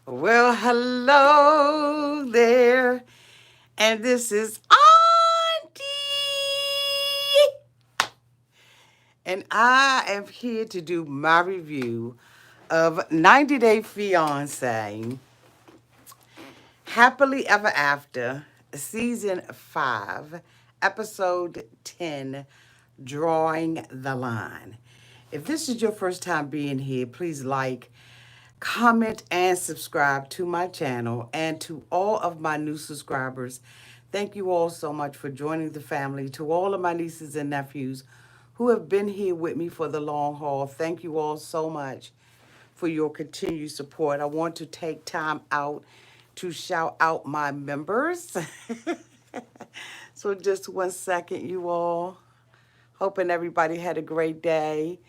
Well, hello there, and this is Auntie, and I am here to do my review of 90 Day Fiancé, Happily Ever After, Season 5, Episode 10, Drawing the Line. If this is your first time being here, please like, comment, and subscribe to my channel. And to all of my new subscribers, thank you all so much for joining the family. To all of my nieces and nephews who have been here with me for the long haul, thank you all so much for your continued support. I want to take time out to shout out my members. So just 1 second, you all. Hoping everybody had a great day.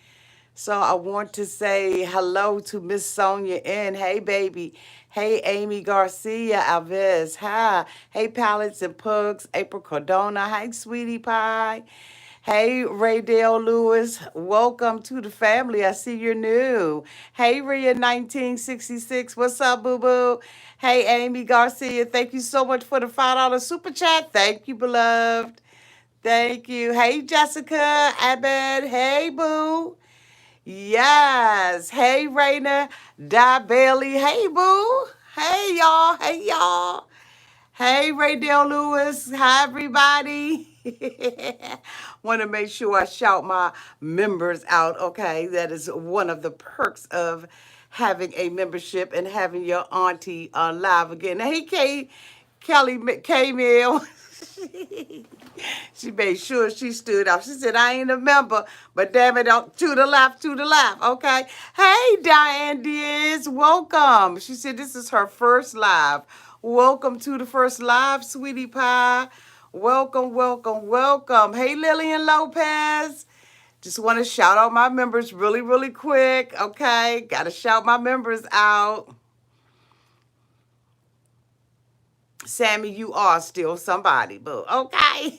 So I want to say hello to Miss Sonia N. Hey, baby. Hey, Amy Garcia Alves. Hi. Hey, Pallets and Pugs. April Cardona. Hey, Sweetie Pie. Hey, Raydale Lewis. Welcome to the family. I see you're new. Hey, Rhea 1966. What's up, boo-boo? Hey, Amy Garcia. Thank you so much for the $5 super chat. Thank you, beloved. Thank you. Hey, Jessica Abed. Hey, boo. Yes. Hey, Raina. Di Bailey. Hey, boo. Hey, y'all. Hey, y'all. Hey, Raydale Lewis. Hi, everybody. Want to make sure I shout my members out, okay? That is one of the perks of having a membership and having your auntie live again. Hey, Kelly K-Mill. She made sure she stood up. She said, I ain't a member, but damn it, to the left, okay? Hey, Diane Diaz, welcome. She said this is her first live. Welcome to the first live, sweetie pie. Welcome, welcome, welcome. Hey, Lillian Lopez. Just want to shout out my members really, really quick, okay? Got to shout my members out. Sammy, you are still somebody, boo. Okay.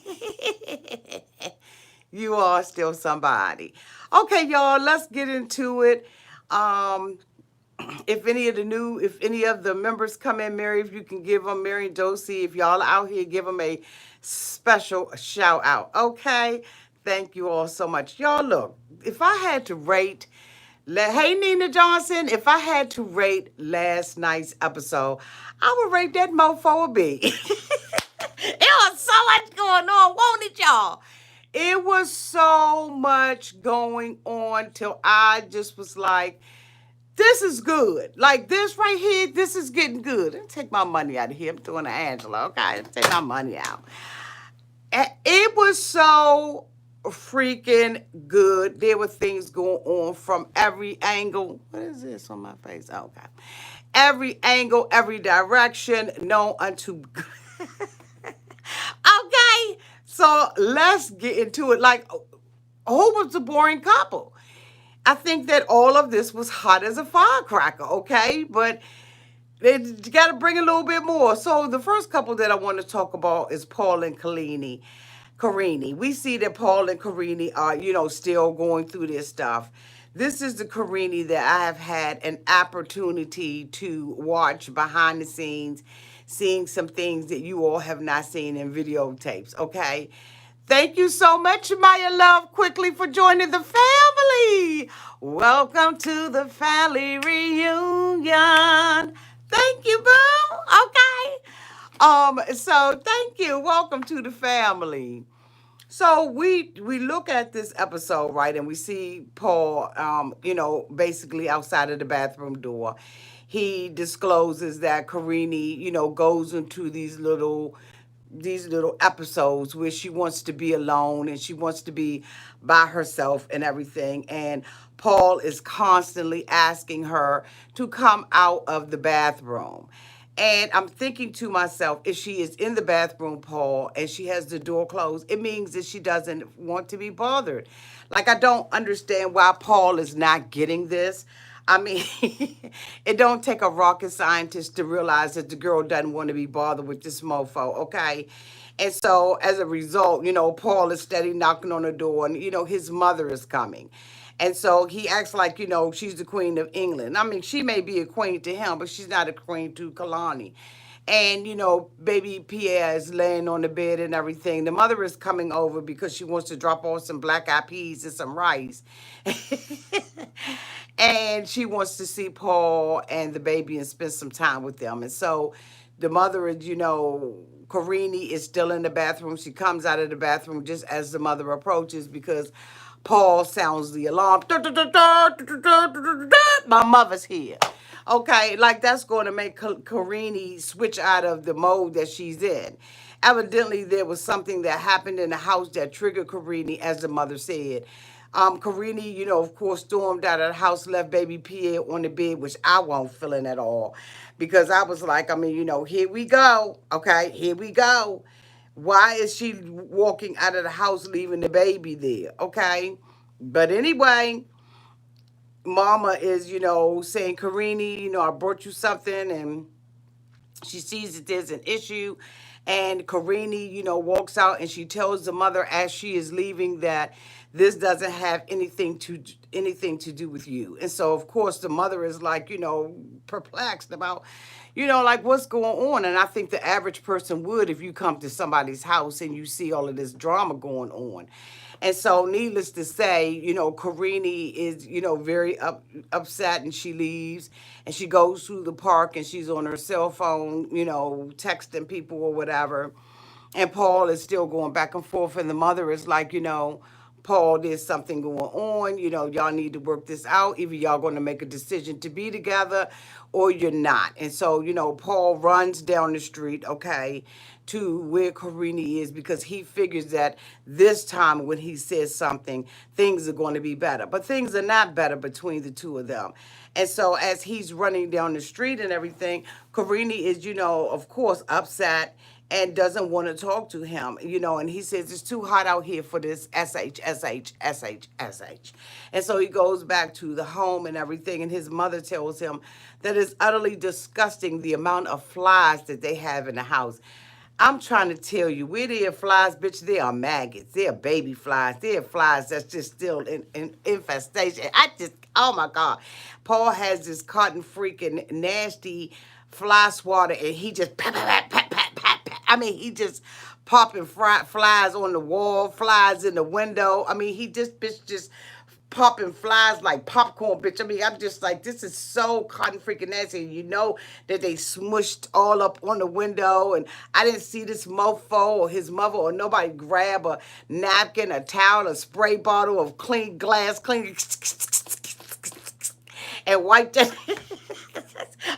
You are still somebody. Okay, y'all, let's get into it. If any of the members come in, Mary, if you can give them, Mary and Josie, if y'all out here, give them a special shout out. Okay. Thank you all so much. Y'all, look, if I had to rate, hey, Nina Johnson, if I had to rate last night's episode, I would rate that mofo a B. It was so much going on, won't it, y'all? It was so much going on till I just was like, this is good. Like this right here, this is getting good. Let me take my money out of here. I'm doing an Angela, okay? Take my money out. It was so freaking good. There were things going on from every angle. What is this on my face? Oh, okay. Every angle, every direction, known unto Okay, so let's get into it. Like, who was the boring couple? I think that all of this was hot as a firecracker, okay? But they got to bring a little bit more. So the first couple that I want to talk about is Paul and Karine. We see that Paul and Karine are, still going through this stuff. This is the Karine that I have had an opportunity to watch behind the scenes, seeing some things that you all have not seen in videotapes, okay? Thank you so much, Maya Love, quickly for joining the family. Welcome to the family reunion. Thank you, boo. Okay. So thank you. Welcome to the family. So we look at this episode, right, and we see Paul, basically outside of the bathroom door. He discloses that Karine, goes into these little episodes where she wants to be alone and she wants to be by herself and everything. And Paul is constantly asking her to come out of the bathroom. And I'm thinking to myself, if she is in the bathroom, Paul, and she has the door closed, it means that she doesn't want to be bothered. Like, I don't understand why Paul is not getting this. I mean, it don't take a rocket scientist to realize that the girl doesn't want to be bothered with this mofo, okay? And so, as a result, Paul is steady knocking on the door, and, his mother is coming. And so he acts like, she's the queen of England. I mean, she may be a queen to him, but she's not a queen to Kalani. And, baby Pierre is laying on the bed and everything. The mother is coming over because she wants to drop off some black-eyed peas and some rice. And she wants to see Paul and the baby and spend some time with them. And so the mother is, Karine is still in the bathroom. She comes out of the bathroom just as the mother approaches because Paul sounds the alarm. My mother's here. Okay, like that's going to make Karine switch out of the mode that she's in. Evidently, there was something that happened in the house that triggered Karine, as the mother said. Karine, of course, stormed out of the house, left baby Pierre on the bed, which I won't feeling at all. Because I was like, here we go. Okay, here we go. Why is she walking out of the house, leaving the baby there? Okay. But anyway, Mama is, saying, Karine, I brought you something, and she sees that there's an issue. And Karine, walks out and she tells the mother as she is leaving that this doesn't have anything to do with you. And so, of course, the mother is like, perplexed about, like what's going on. And I think the average person would if you come to somebody's house and you see all of this drama going on. And so, needless to say, Karine is, very upset, and she leaves and she goes through the park and she's on her cell phone, texting people or whatever. And Paul is still going back and forth. And the mother is like, Paul, there's something going on. Y'all need to work this out. Either y'all going to make a decision to be together or you're not. And so, Paul runs down the street, okay, to where Karine is because he figures that this time when he says something, things are going to be better. But things are not better between the two of them. And so as he's running down the street and everything, Karine is, of course, upset and doesn't want to talk to him, and he says it's too hot out here for this SH. And so he goes back to the home and everything, and his mother tells him that it's utterly disgusting the amount of flies that they have in the house. I'm trying to tell you, where there are flies, bitch, there are maggots. There are baby flies. There are flies that's just still in infestation. Oh my God. Paul has this cotton freaking nasty fly swatter, and he just pat. He just popping flies on the wall, flies in the window. Bitch just popping flies like popcorn, bitch. I'm just like, this is so cotton freaking nasty. That they smushed all up on the window, and I didn't see this mofo or his mother or nobody grab a napkin, a towel, a spray bottle of clean glass, and wipe that.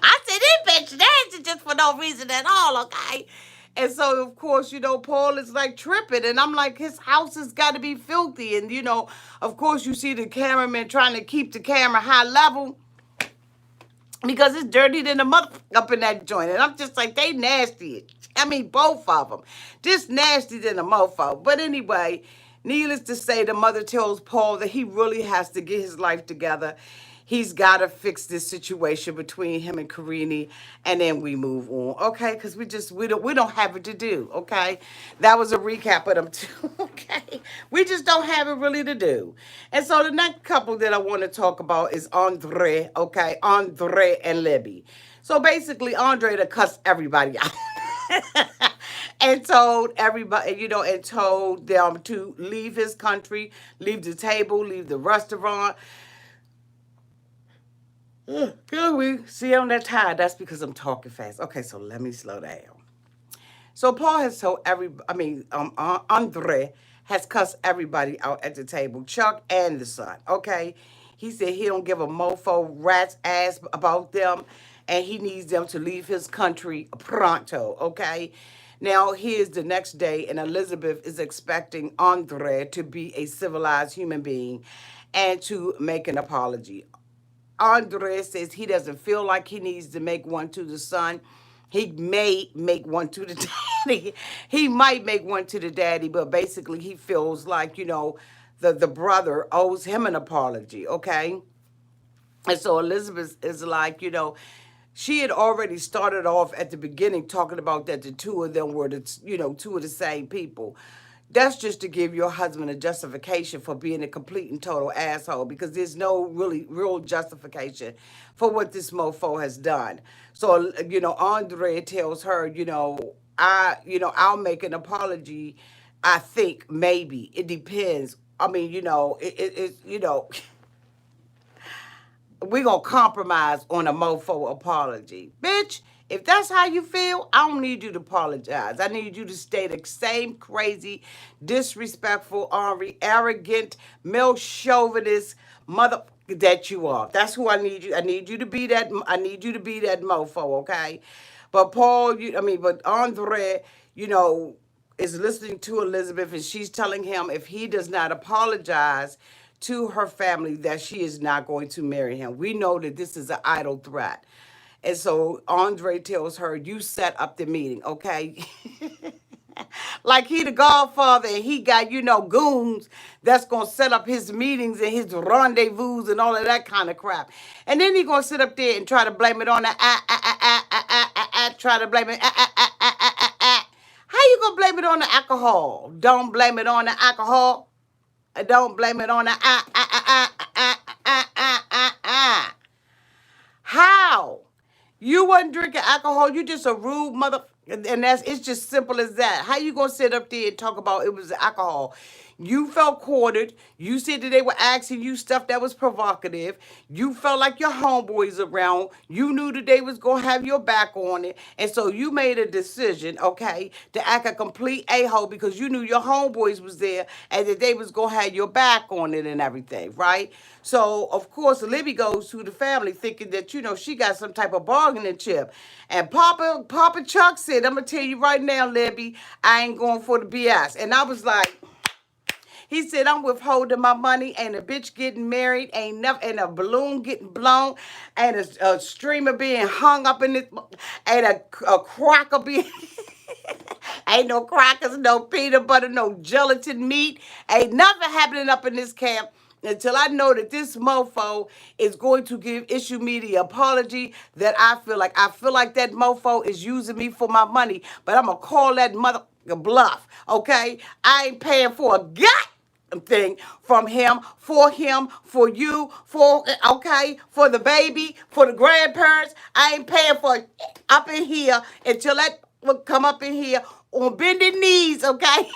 I said, this bitch nasty just for no reason at all, okay? And so, of course, Paul is like tripping. And I'm like, his house has got to be filthy. And, of course, you see the cameraman trying to keep the camera high level because it's dirty than the mother up in that joint. And I'm just like, they nasty. Both of them. Just nasty than a mofo. But anyway, needless to say, the mother tells Paul that he really has to get his life together. He's got to fix this situation between him and Karine, and then we move on, okay? Because we don't have it to do, okay? That was a recap of them too, okay? We just don't have it really to do. And so the next couple that I want to talk about is Andrei, okay? Andrei and Libby. So basically, Andrei to cuss everybody out. And told everybody, and told them to leave his country, leave the table, leave the restaurant. Good we see on that tide. That's because I'm talking fast. Okay, so let me slow down. So Paul has told Andrei has cussed everybody out at the table, Chuck and the son. Okay, he said he don't give a mofo rat's ass about them, and he needs them to leave his country pronto. Okay. Now, here's the next day, and Elizabeth is expecting Andrei to be a civilized human being and to make an apology. Andrei says he doesn't feel like he needs to make one to the son. He may make one to the daddy. He might make one to the daddy, but basically he feels like, the brother owes him an apology, okay? And so Elizabeth is like, she had already started off at the beginning talking about that the two of them were two of the same people. That's just to give your husband a justification for being a complete and total asshole, because there's no really real justification for what this mofo has done. So, Andrea tells her, I'll make an apology. I think maybe it depends. I mean, we're going to compromise on a mofo apology. Bitch, if that's how you feel, I don't need you to apologize. I need you to stay the same crazy, disrespectful, ornery, arrogant, male chauvinist mother that you are. That's who I need you. I need you to be that. I need you to be that mofo, okay? But but Andre, is listening to Elizabeth, and she's telling him if he does not apologize to her family, that she is not going to marry him. We know that this is an idle threat. And so Andre tells her, you set up the meeting, okay? Like he the godfather and he got, goons that's going to set up his meetings and his rendezvous and all of that kind of crap. And then he going to sit up there and try to blame it on the try to blame it How you going to blame it on the alcohol? Don't blame it on the alcohol. Don't blame it on the How? You wasn't drinking alcohol. You just a rude mother. And it's just simple as that. How you gonna sit up there and talk about it was alcohol? You felt cornered. You said that they were asking you stuff that was provocative. You felt like your homeboys around. You knew that they was gonna have your back on it. And so you made a decision, okay, to act a complete a-hole because you knew your homeboys was there and that they was gonna have your back on it and everything, right? So of course Libby goes to the family thinking that, she got some type of bargaining chip. And Papa Chuck said, I'm gonna tell you right now, Libby, I ain't going for the BS. And I was like, he said, I'm withholding my money. Ain't a bitch getting married. Ain't nothing. And a balloon getting blown. And a streamer being hung up in it. And a cracker being... Ain't no crackers, no peanut butter, no gelatin meat. Ain't nothing happening up in this camp until I know that this mofo is going to issue me the apology that I feel like. I feel like that mofo is using me for my money, but I'm going to call that mother bluff, okay? I ain't paying for a thing from him, for you, for the baby, for the grandparents. I ain't paying for it up in here until that will come up in here on bended knees, okay?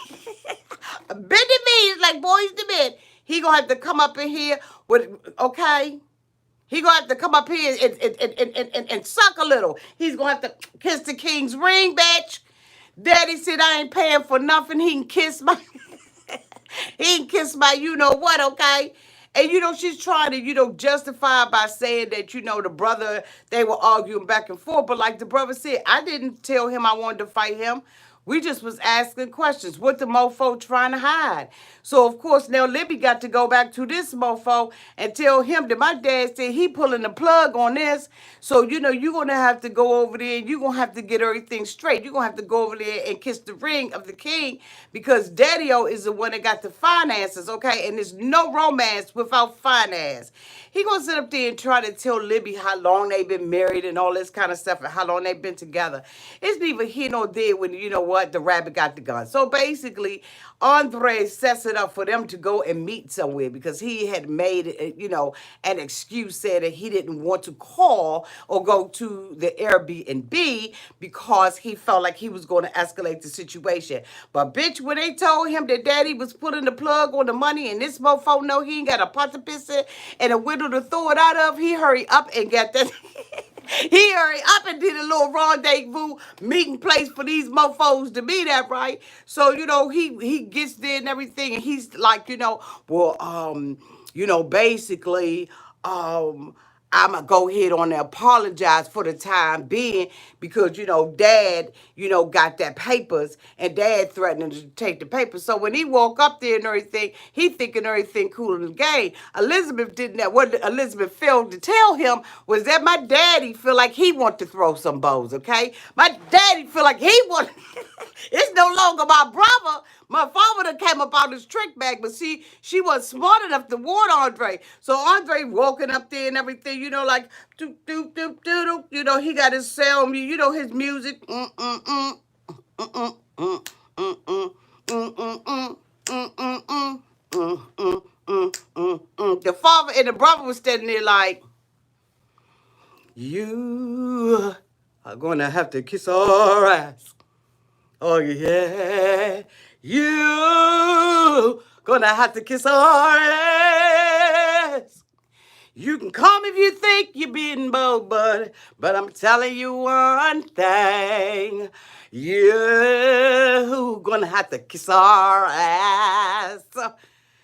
Bended knees like boys to men. He gonna have to come up in here with, okay? He gonna have to come up here and suck a little. He's gonna have to kiss the king's ring, bitch. Daddy said I ain't paying for nothing. He can kiss my... He can kiss my you-know-what, okay? And, she's trying to, justify by saying that, the brother, they were arguing back and forth. But like the brother said, I didn't tell him I wanted to fight him. We just was asking questions. What the mofo trying to hide? So, of course, now Libby got to go back to this mofo and tell him that my dad said he pulling the plug on this. So, you're going to have to go over there and you're going to have to get everything straight. You're going to have to go over there and kiss the ring of the king because Daddy-O is the one that got the finances, okay? And there's no romance without finance. He going to sit up there and try to tell Libby how long they've been married and all this kind of stuff and how long they've been together. It's neither here nor there when, the rabbit got the gun. So basically, Andrei sets it up for them to go and meet somewhere because he had made, an excuse, said that he didn't want to call or go to the Airbnb because he felt like he was going to escalate the situation. But bitch, when they told him that daddy was putting the plug on the money and this mofo know he ain't got a pot to piss in and a window to throw it out of, he hurried up and got that... He hurried up and did a little rendezvous meeting place for these mofos to be at, right? So, he gets there and everything, and he's like, basically, I'm going to go ahead on and apologize for the time being because, Dad, got that papers and Dad threatening to take the papers. So when he woke up there and everything, he thinking everything cool in the game. Elizabeth didn't know. What Elizabeth failed to tell him was that my daddy feel like he want to throw some bows, okay? My daddy feel like he want... It's no longer my brother. My father done came up out his trick bag, but see, she wasn't smart enough to warn Andre. So Andre walking up there and everything, like, doop, doop, doop, doop, doop, he got his sound, his music, The father and the brother was standing there like, you are gonna have to kiss our ass. Oh yeah, you gonna have to kiss our ass. You can come if you think you're being bold, but I'm telling you one thing. You gonna have to kiss our ass.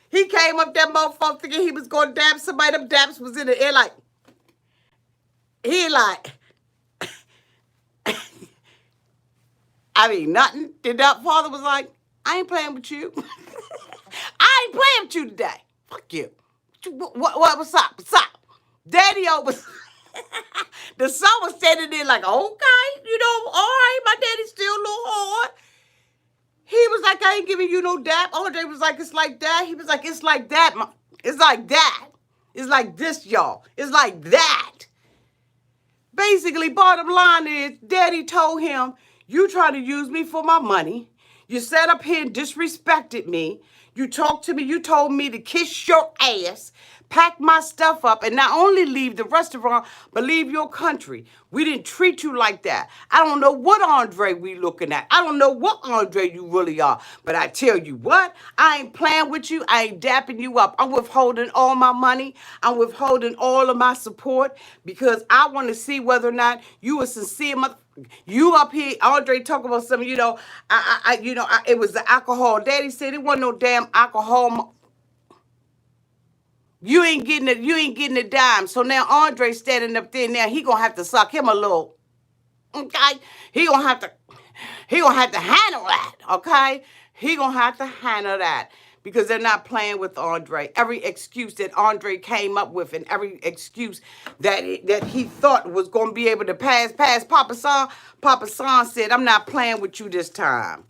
He came up that motherfucker thinking he was gonna dab somebody. Them dabs was in the air like, he like, I mean, nothing. The father was like, I ain't playing with you. I ain't playing with you today. Fuck you. What's up? What's up? Daddy over. The son was standing there like, okay, all right, my daddy's still a little hard. He was like, I ain't giving you no dap. Andrei was like, it's like that. He was like, it's like that. It's like that. It's like this, y'all. It's like that. Basically, bottom line is, Daddy told him, you try to use me for my money. You sat up here and disrespected me. You talked to me. You told me to kiss your ass, pack my stuff up, and not only leave the restaurant, but leave your country. We didn't treat you like that. I don't know what Andrei we looking at. I don't know what Andrei you really are. But I tell you what, I ain't playing with you. I ain't dapping you up. I'm withholding all my money. I'm withholding all of my support because I want to see whether or not you are sincere. You up here, Andrei, talking about something, it was the alcohol. Daddy said it wasn't no damn alcohol. You ain't getting a dime. So now Andrei's standing up there. Now he gonna have to suck him a little. Okay, he gonna have to handle that. Okay, he gonna have to handle that because they're not playing with Andrei. Every excuse that Andrei came up with, and every excuse that he thought was gonna be able to pass Papa San. Papa San said, "I'm not playing with you this time."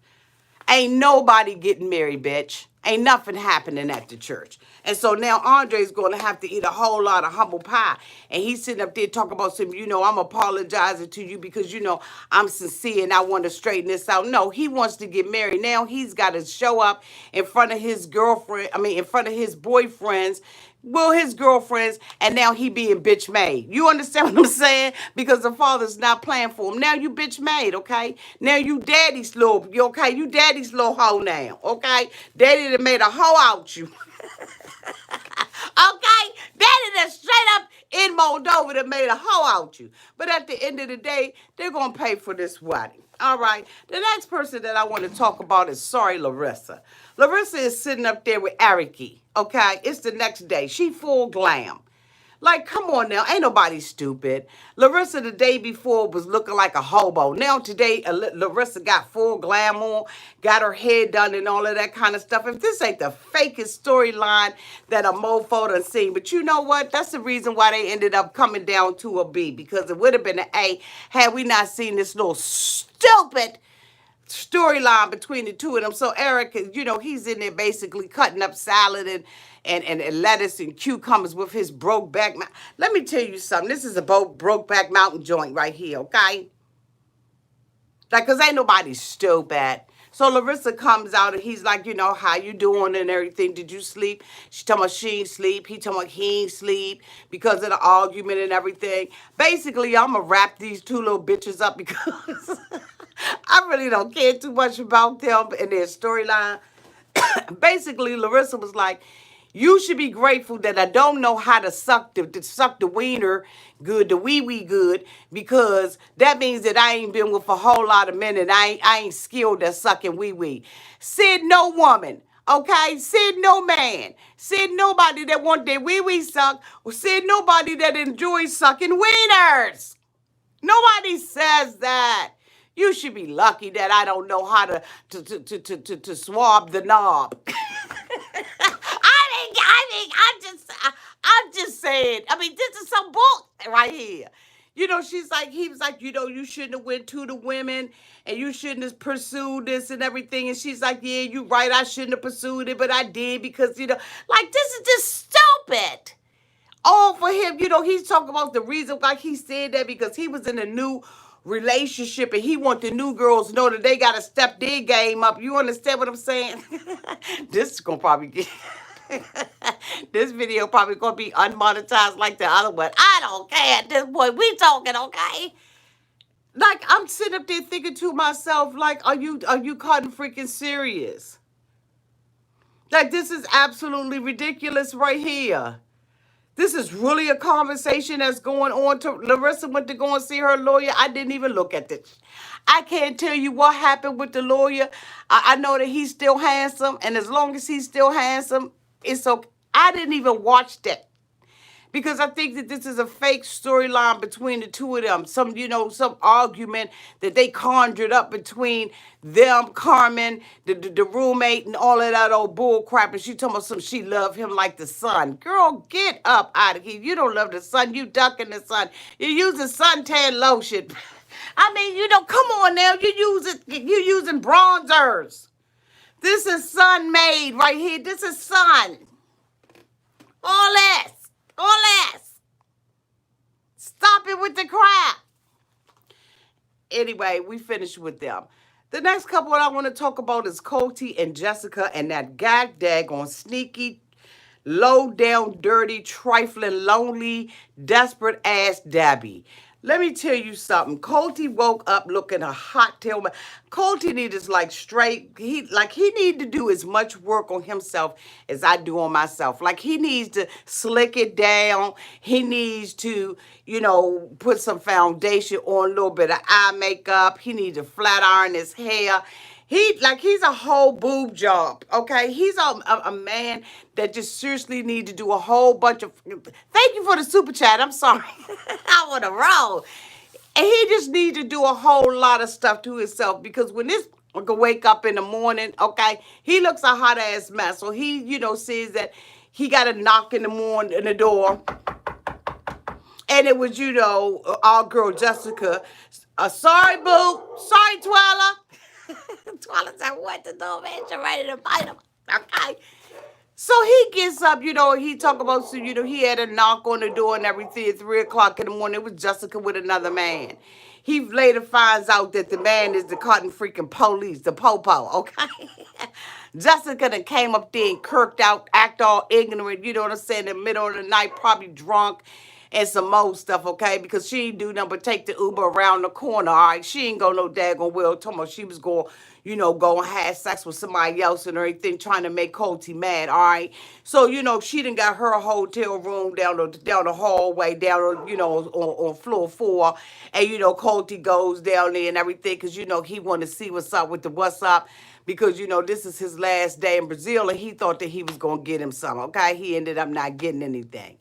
Ain't nobody getting married, bitch. Ain't nothing happening at the church. And so now Andrei's going to have to eat a whole lot of humble pie. And he's sitting up there talking about some, I'm apologizing to you because, I'm sincere and I want to straighten this out. No, he wants to get married. Now he's got to show up in front of his in front of his boyfriends, his girlfriends, and now he being bitch made. You understand what I'm saying? Because the father's not playing for him. Now you bitch made, okay? Now you daddy's little, You daddy's little hoe now, okay? Daddy done made a hoe out you. Okay? Daddy done straight up in Moldova that made a hoe out you. But at the end of the day, they're going to pay for this wedding. All right. The next person that I want to talk about is Larissa. Larissa is sitting up there with Ariki. Okay? It's the next day. She full glam. Like, come on now. Ain't nobody stupid. Larissa the day before was looking like a hobo. Now today, Larissa got full glam on, got her hair done and all of that kind of stuff. If this ain't the fakest storyline that a mofo done seen. But you know what? That's the reason why they ended up coming down to a B. Because it would have been an A had we not seen this little stupid storyline between the two of them. So Eric, he's in there basically cutting up salad and lettuce and cucumbers with his broke back. Let me tell you something. This is a broke back mountain joint right here, okay? Like, cause ain't nobody stupid. So Larissa comes out and he's like, how you doing and everything? Did you sleep? She talking about she ain't sleep. He talking about he ain't sleep because of the argument and everything. Basically, I'm going to wrap these two little bitches up because I really don't care too much about them and their storyline. Basically, Larissa was like, you should be grateful that I don't know how to suck the wiener good, the wee good, because that means that I ain't been with a whole lot of men and I ain't skilled at sucking wee. Said no woman, okay? Said no man. Said nobody that want their wee sucked, or said nobody that enjoys sucking wieners. Nobody says that. You should be lucky that I don't know how to swab the knob. I'm just saying. This is some bull right here. He was like, you shouldn't have went to the women and you shouldn't have pursued this and everything. And she's like, yeah, you right. I shouldn't have pursued it, but I did because, this is just stupid. All for him. He's talking about the reason why he said that because he was in a new relationship and he want the new girls to know that they got to step their game up. You understand what I'm saying? This is going to probably get... This video probably going to be unmonetized like the other one. I don't care at this point. We talking, okay? Like, I'm sitting up there thinking to myself, like, are you cotton freaking serious? Like, this is absolutely ridiculous right here. This is really a conversation that's going on. Larissa went to go and see her lawyer. I didn't even look at this. I can't tell you what happened with the lawyer. I know that he's still handsome, and as long as he's still handsome, it's okay. I didn't even watch that. Because I think that this is a fake storyline between the two of them. Some argument that they conjured up between them, Carmen, the roommate, and all of that old bull crap. And she talking about she love him like the sun. Girl, get up out of here. You don't love the sun. You ducking the sun. You're using suntan lotion. I mean, come on now. You're using bronzers. This is sun made right here. This is sun. All this. All this. Stop it with the crap. Anyway, we finished with them. The next couple I want to talk about is Colt and Jessica and that daggone sneaky, low down, dirty, trifling, lonely, desperate ass Debbie. Let me tell you something. Colt woke up looking a hot tail. Colt needs he need to do as much work on himself as I do on myself. Like he needs to slick it down. He needs to, put some foundation on, a little bit of eye makeup. He needs to flat iron his hair. He's a whole boob job, okay? He's a man that just seriously need to do a whole bunch of... Thank you for the super chat. I'm sorry. I want to roll. And he just needs to do a whole lot of stuff to himself because when this can wake up in the morning, okay, he looks a hot-ass mess. So he, says that he got a knock in the morning in the door. And it was, our girl Jessica. Sorry, boo. Sorry, Twella. Twella said, what to do, man? You're ready to fight him. Okay. So he gets up, he talk about, he had a knock on the door and everything at 3 o'clock in the morning. It was Jessica with another man. He later finds out that the man is the cotton freaking police, the popo, okay? Jessica then came up there and kirked out, act all ignorant, you know what I'm saying, in the middle of the night, probably drunk and some more stuff, okay? Because she ain't do nothing but take the Uber around the corner, all right? She ain't go no daggone well. Talking about she was going, go and have sex with somebody else and everything, trying to make Colty mad, all right? So, she done got her hotel room down the hallway, down, on floor 4. And, Colty goes down there and everything because, he want to see what's up with the what's up. Because, this is his last day in Brazil and he thought that he was going to get him some, okay? He ended up not getting anything.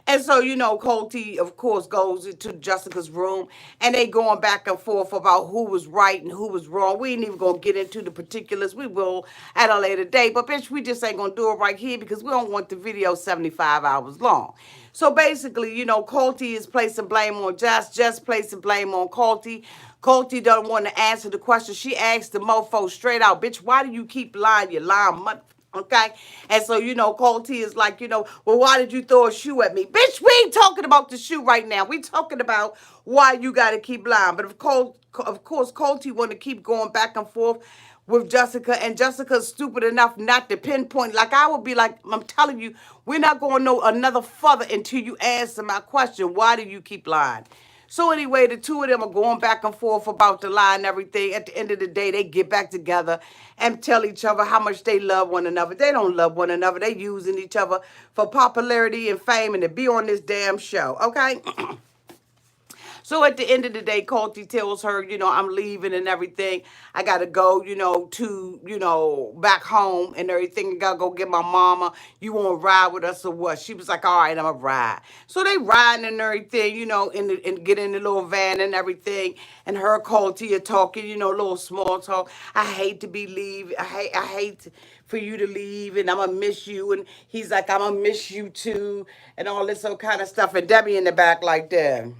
And so, Colty, of course, goes into Jessica's room, and they going back and forth about who was right and who was wrong. We ain't even going to get into the particulars. We will at a later date. But, bitch, we just ain't going to do it right here because we don't want the video 75 hours long. So, basically, Colty is placing blame on Jess. Jess placing blame on Colty. Colty don't want to answer the question. She asked the mofo straight out, bitch, why do you keep lying? You lying mother. Okay? And so, Colty is like, well, why did you throw a shoe at me? Bitch, we ain't talking about the shoe right now. We talking about why you got to keep lying. But of course, Colty want to keep going back and forth with Jessica. And Jessica's stupid enough not to pinpoint. Like, I would be like, I'm telling you, we're not going no another further until you answer my question. Why do you keep lying? So anyway, the two of them are going back and forth about the lie and everything. At the end of the day, they get back together and tell each other how much they love one another. They don't love one another. They using each other for popularity and fame and to be on this damn show, okay? So at the end of the day, Colty tells her, I'm leaving and everything. I got to go, to, back home and everything. I got to go get my mama. You want to ride with us or what? She was like, all right, I'm going to ride. So they riding and everything, and get in the little van and everything. And her Colty are talking, little small talk. I hate to be leaving. I hate for you to leave and I'm going to miss you. And he's like, I'm going to miss you too. And all this old kind of stuff. And Debbie in the back like that.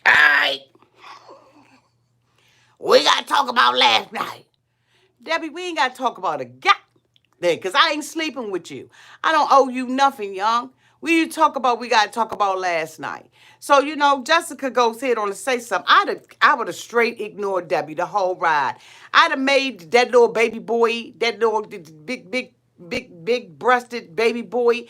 All right. We got to talk about last night. Debbie, we ain't got to talk about a there, because I ain't sleeping with you. I don't owe you nothing, young. We got to talk about last night. So, Jessica goes ahead on to say something. I would have straight ignored Debbie the whole ride. I'd have made that little baby boy, that little big breasted baby boy,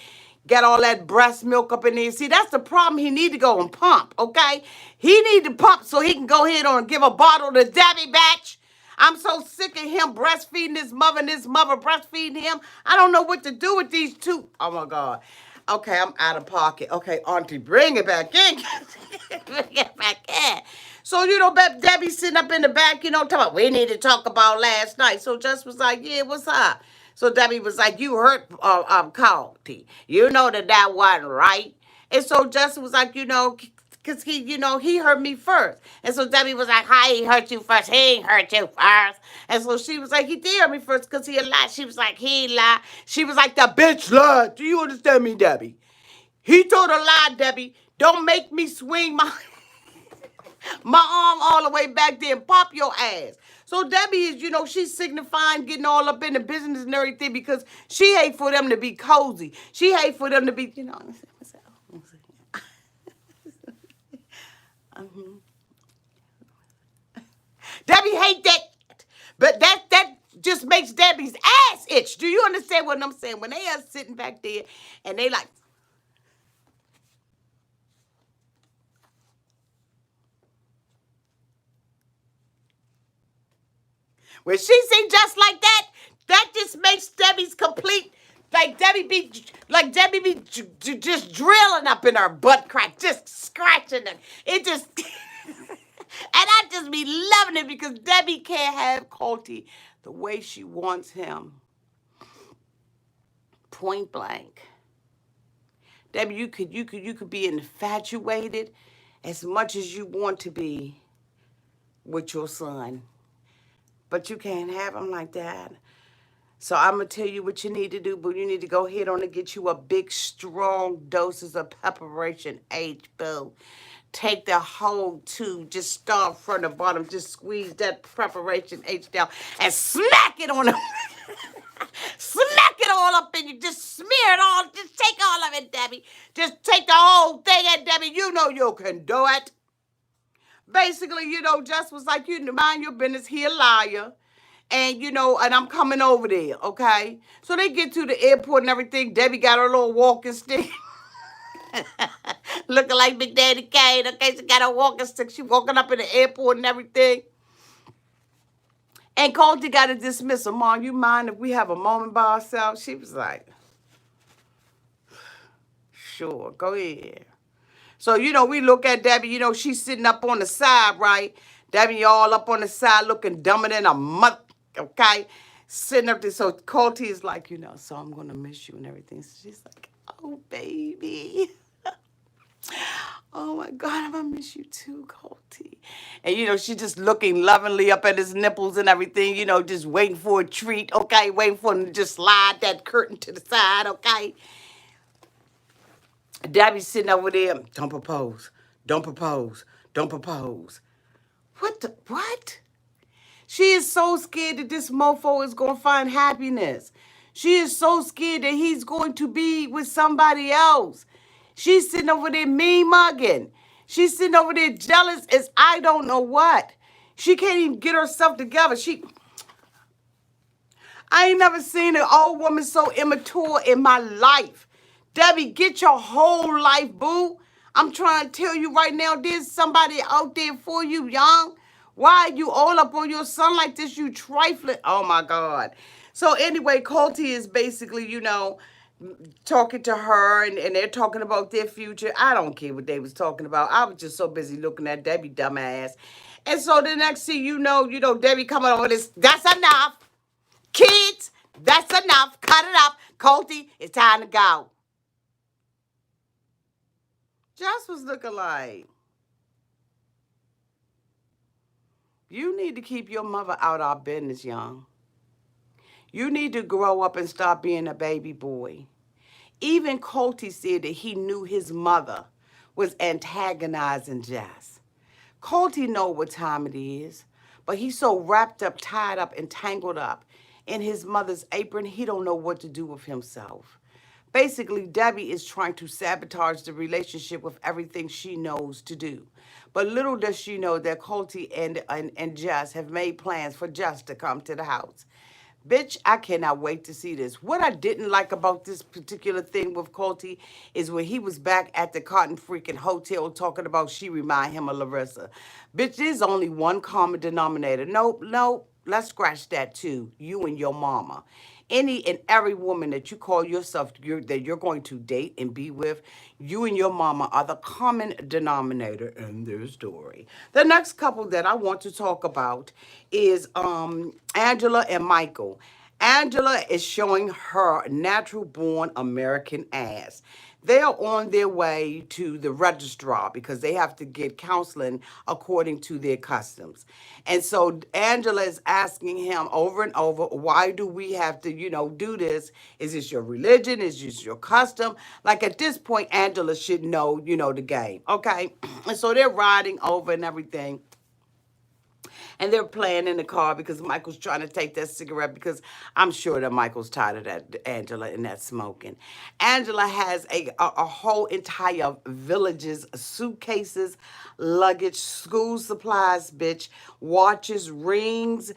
got all that breast milk up in there. See, that's the problem. He need to go and pump, okay? He need to pump so he can go ahead on and give a bottle to Debbie, batch. I'm so sick of him breastfeeding his mother and his mother breastfeeding him. I don't know what to do with these two. Oh, my God. Okay, I'm out of pocket. Okay, Auntie, bring it back in. Bring it back in. So, Debbie sitting up in the back, talking about, we need to talk about last night. So, Jess was like, yeah, what's up? So, Debbie was like, you hurt County. You know that wasn't right. And so, Jess was like, because he hurt me first. And so Debbie was like, how he hurt you first? He ain't hurt you first. And so she was like, he did hurt me first because he lied. She was like, he lied. She was like, the bitch lied. Do you understand me, Debbie? He told a lie, Debbie. Don't make me swing my arm all the way back there and pop your ass. So Debbie is, she's signifying getting all up in the business and everything because she hate for them to be cozy. She hate for them to be, Debbie hate that, but that just makes Debbie's ass itch. Do you understand what I'm saying? When they are sitting back there and they like, when she sing just like that just makes Debbie's complete. Like Debbie be just drilling up in her butt crack, just scratching it. It just. And I just be loving it because Debbie can't have Colty the way she wants him. Point blank. Debbie, you could be infatuated as much as you want to be with your son. But you can't have him like that. So I'm going to tell you what you need to do, but you need to go ahead on and get you a big, strong doses of preparation H, boo. Take the whole tube, just start from the bottom, just squeeze that preparation H down and smack it on the smack it all up in you. Just smear it all. Just take all of it, Debbie. Just take the whole thing, and Debbie, you know you can do it. Basically, Jess was like, you mind your business, he a liar. And, and I'm coming over there, okay? So they get to the airport and everything. Debbie got her little walking stick. Looking like Big Daddy Kane. Okay, she got her walking stick. She walking up in the airport and everything. And Colty got to dismiss her. Mom, you mind if we have a moment by ourselves? She was like, sure, go ahead. So, we look at Debbie, she's sitting up on the side, right? Debbie all up on the side looking dumber than a mutt, okay? Sitting up there. So Colty is like, so I'm going to miss you and everything. So she's like, oh, baby. Oh, my God, I'm going to miss you too, Colty. And, she's just looking lovingly up at his nipples and everything, just waiting for a treat, okay? Waiting for him to just slide that curtain to the side, okay? Debbie's sitting over there. Don't propose. Don't propose. Don't propose. What? She is so scared that this mofo is going to find happiness. She is so scared that he's going to be with somebody else. She's sitting over there mean mugging. She's sitting over there jealous as I don't know what. She can't even get herself together. I ain't never seen an old woman so immature in my life. Debbie, get your whole life, boo. I'm trying to tell you right now, there's somebody out there for you, young. Why are you all up on your son like this, you trifling? Oh, my God. So anyway, Colty is basically, talking to her, and they're talking about their future. I don't care what they was talking about. I was just so busy looking at Debbie dumbass. And so the next thing Debbie coming over this, that's enough. Kids, that's enough. Cut it up. Colty, it's time to go. Jess was looking like, you need to keep your mother out our business, young. You need to grow up and stop being a baby boy. Even Colty said that he knew his mother was antagonizing Jess. Colty know what time it is, but he's so wrapped up, tied up, and tangled up in his mother's apron, he don't know what to do with himself. Basically, Debbie is trying to sabotage the relationship with everything she knows to do. But little does she know that Colty and Jess have made plans for Jess to come to the house. Bitch, I cannot wait to see this. What I didn't like about this particular thing with Colty is when he was back at the Cotton freaking hotel talking about she remind him of Larissa. Bitch, there's only one common denominator. Nope, nope. Let's scratch that too. You and your mama. Any and every woman that you call yourself that you're going to date and be with, you and your mama are the common denominator in their story. The next couple that I want to talk about is Angela and Michael. Angela is showing her natural born American ass. They are on their way to the registrar because they have to get counseling according to their customs. And so Angela is asking him over and over, why do we have to, do this? Is this your religion? Is this your custom? Like at this point, Angela should know, the game. Okay. And so they're riding over and everything. And they're playing in the car because Michael's trying to take that cigarette because I'm sure that Michael's tired of that Angela and that smoking. Angela has a whole entire village's suitcases, luggage, school supplies, bitch, watches, rings,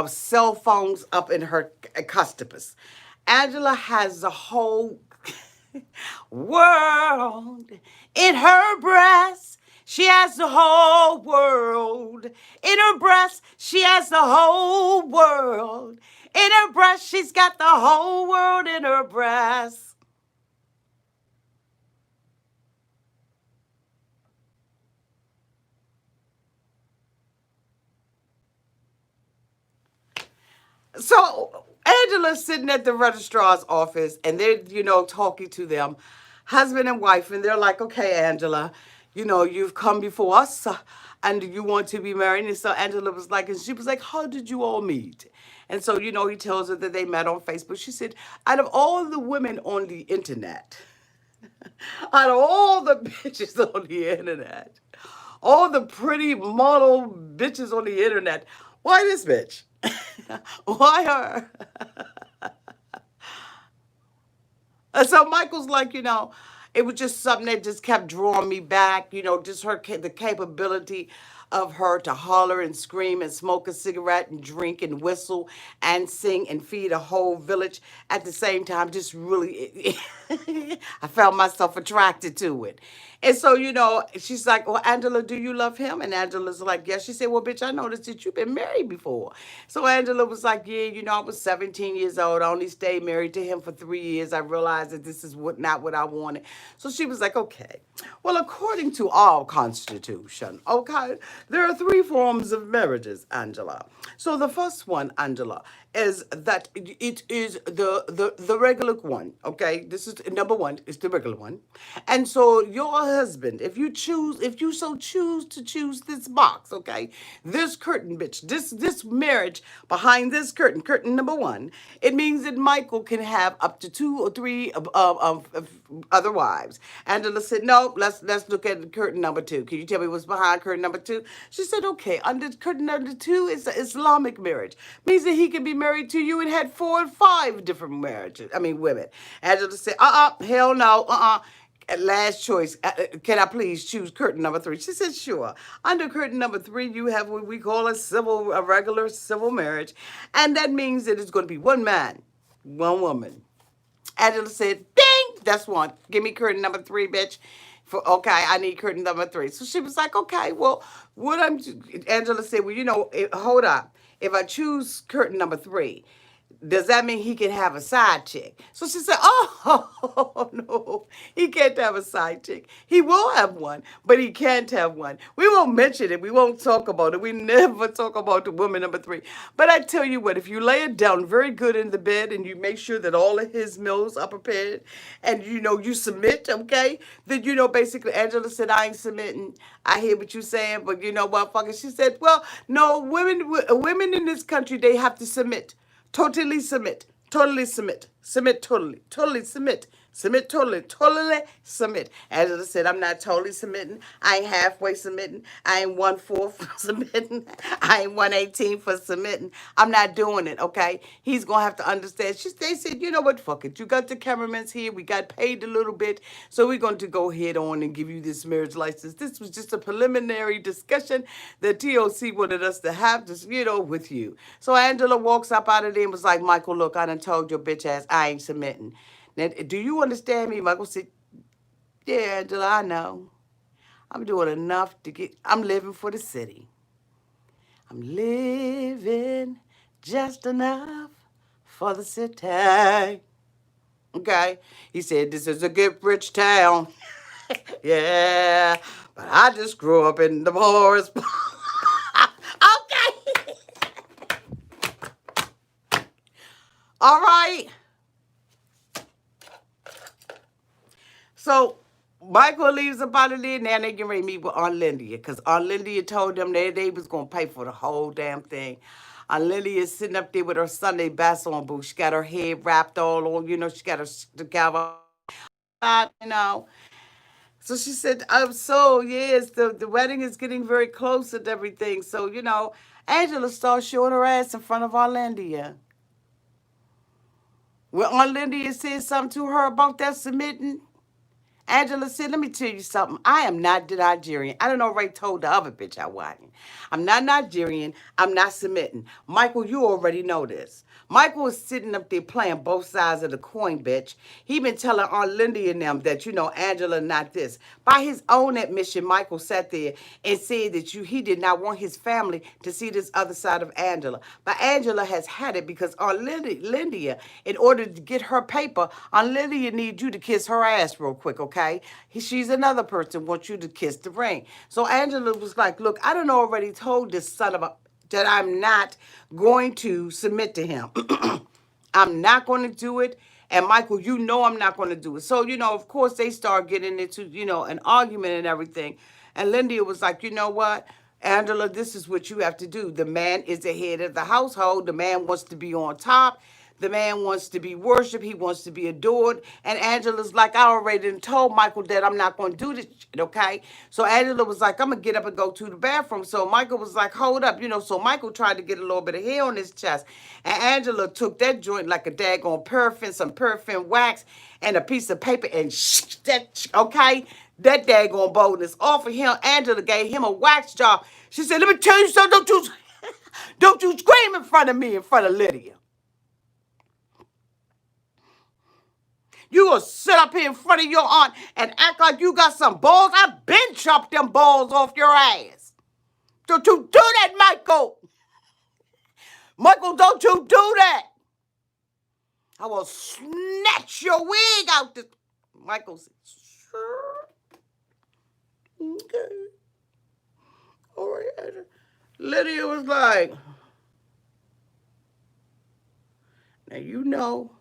cell phones up in her customers. Angela has the whole world in her breast. She has the whole world in her breast. She has the whole world in her breast. She's got the whole world in her breast. So Angela's sitting at the registrar's office and they're, talking to them, husband and wife, and they're like, okay, Angela, you've come before us and you want to be married. And so Angela was like, and she was like, how did you all meet? And so, he tells her that they met on Facebook. She said, out of all the women on the internet, out of all the bitches on the internet, all the pretty model bitches on the internet, why this bitch? Why her? And so Michael's like, it was just something that just kept drawing me back, just the capability of her to holler and scream and smoke a cigarette and drink and whistle and sing and feed a whole village at the same time. Just really, I found myself attracted to it. And so, she's like, well, Angela, do you love him? And Angela's like, yes. She said, well, bitch, I noticed that you've been married before. So Angela was like, yeah, I was 17 years old. I only stayed married to him for 3 years. I realized that this is not what I wanted. So she was like, okay. Well, according to our Constitution, okay, there are 3 forms of marriages, Angela. So the first one, Angela, is that it is the regular one, okay? This is number 1, is the regular one. And so your husband, if you so choose to choose this box, okay? This curtain, bitch, this marriage behind this curtain number 1, it means that Michael can have up to 2 or 3 other wives. Angela said, no, let's look at curtain number 2. Can you tell me what's behind curtain number 2? She said, okay, under curtain number 2 is the Islamic marriage. Means that he can be married to you and had 4 or 5 different women. Angela said, hell no, last choice. Can I please choose curtain number 3? She said, sure. Under curtain number 3, you have what we call a regular civil marriage. And that means that it's going to be one man, one woman. Angela said, ding, that's one. Give me curtain number 3, bitch. Okay, I need curtain number 3. So she was like, okay, well, Angela said, well, hold up. If I choose curtain number 3, does that mean he can have a side chick? So she said, oh, no, he can't have a side chick. He will have one, but he can't have one. We won't mention it. We won't talk about it. We never talk about the woman number 3. But I tell you what, if you lay it down very good in the bed and you make sure that all of his meals are prepared and, you submit, okay, then, basically Angela said, I ain't submitting. I hear what you're saying, but you know what, fucker? She said, well, no, women in this country, they have to submit. Totally submit. Totally submit. Submit totally. Totally submit. Submit totally, totally submit. Angela said, I'm not totally submitting. I ain't halfway submitting. I ain't 1/4 for submitting. I ain't 1/18 for submitting. I'm not doing it, okay? He's going to have to understand. They said, you know what, fuck it. You got the cameramans here. We got paid a little bit. So we're going to go head on and give you this marriage license. This was just a preliminary discussion that TOC wanted us to have, just, with you. So Angela walks up out of there and was like, Michael, look, I done told your bitch ass I ain't submitting. Now, do you understand me? Michael said, yeah, Angela, I know. I'm doing enough I'm living for the city. I'm living just enough for the city. Okay? He said, this is a good rich town. Yeah, but I just grew up in the poorest. Okay. All right. So Michael leaves up out of there. Now they get ready to meet with Aunt Lindia because Aunt Lindia told them they was going to pay for the whole damn thing. Aunt Lindia is sitting up there with her Sunday best on boo. She got her head wrapped all on, she got her together, you know. So she said, so yes, the wedding is getting very close and everything. So, Angela starts showing her ass in front of Aunt Lindia. When Aunt Lindia said something to her about that submitting, Angela said, let me tell you something. I am not Nigerian. I don't know, Ray told the other bitch I wasn't. I'm not Nigerian. I'm not submitting. Michael, you already know this. Michael was sitting up there playing both sides of the coin, bitch. He been telling Aunt Lindy and them that, Angela not this. By his own admission, Michael sat there and said that he did not want his family to see this other side of Angela. But Angela has had it because Aunt Lindia, in order to get her paper, Aunt Lindia needs you to kiss her ass real quick, okay? She's another person wants you to kiss the ring. So Angela was like, look, I done already told this son of a that I'm not going to submit to him. I'm not going to do it. And Michael, I'm not going to do it. So, of course, they start getting into, an argument and everything. And Lindy was like, you know what? Angela, this is what you have to do. The man is the head of the household. The man wants to be on top. The man wants to be worshipped. He wants to be adored. And Angela's like, I already told Michael that I'm not going to do this shit, okay? So Angela was like, I'm going to get up and go to the bathroom. So Michael was like, hold up, So Michael tried to get a little bit of hair on his chest. And Angela took that joint like a daggone paraffin, some paraffin wax, and a piece of paper and okay? That daggone boldness off of him. Angela gave him a wax job. She said, let me tell you something. Don't you scream in front of me, in front of Lydia. You gonna sit up here in front of your aunt and act like you got some balls? I've been chopped them balls off your ass. Don't you do that, Michael. Michael, don't you do that. I will snatch your wig out this. Michael said, sure. Okay. All right. Lydia was like, now you know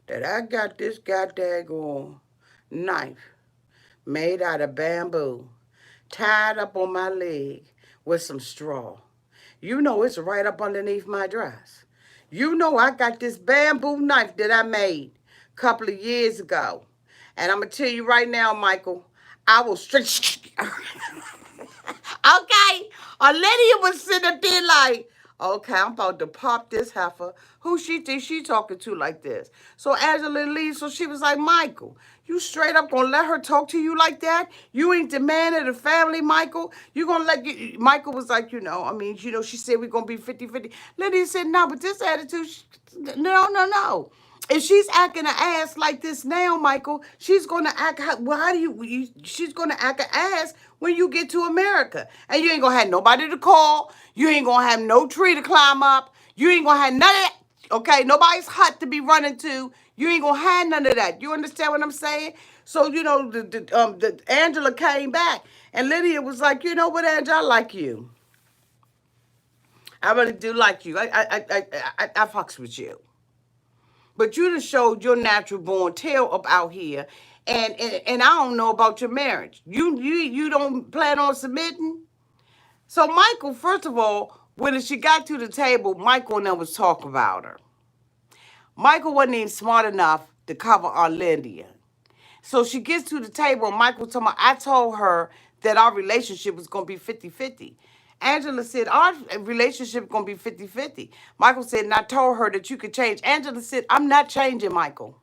that I got this goddamn knife made out of bamboo, tied up on my leg with some straw. You know it's right up underneath my dress. You know I got this bamboo knife that I made a couple of years ago. And I'm going to tell you right now, Michael, I will stretch. Okay. Lydia was sitting up there like, okay, I'm about to pop this heifer. Who she think she talking to like this? So Angela leaves, so she was like, Michael, you straight up gonna let her talk to you like that? You ain't the man of the family, Michael. You gonna Michael was like, she said we're gonna be 50-50. Lydia said, no, but this attitude, no. If she's acting an ass like this now, Michael, she's gonna act. Well, she's gonna act an ass when you get to America, and you ain't gonna have nobody to call. You ain't gonna have no tree to climb up. You ain't gonna have none of that. Okay, nobody's hut to be running to. You ain't gonna have none of that. You understand what I'm saying? So the Angela came back, and Lydia was like, you know what, Angela, I like you. I really do like you. I fucks with you. But you done showed your natural born tail up out here, and I don't know about your marriage. You don't plan on submitting? So Michael, first of all, when she got to the table, Michael and them was talking about her. Michael wasn't even smart enough to cover on Lydia. So she gets to the table, and Michael told me, I told her that our relationship was going to be 50-50. Angela said, our relationship is going to be 50-50. Michael said, and I told her that you could change. Angela said, I'm not changing, Michael.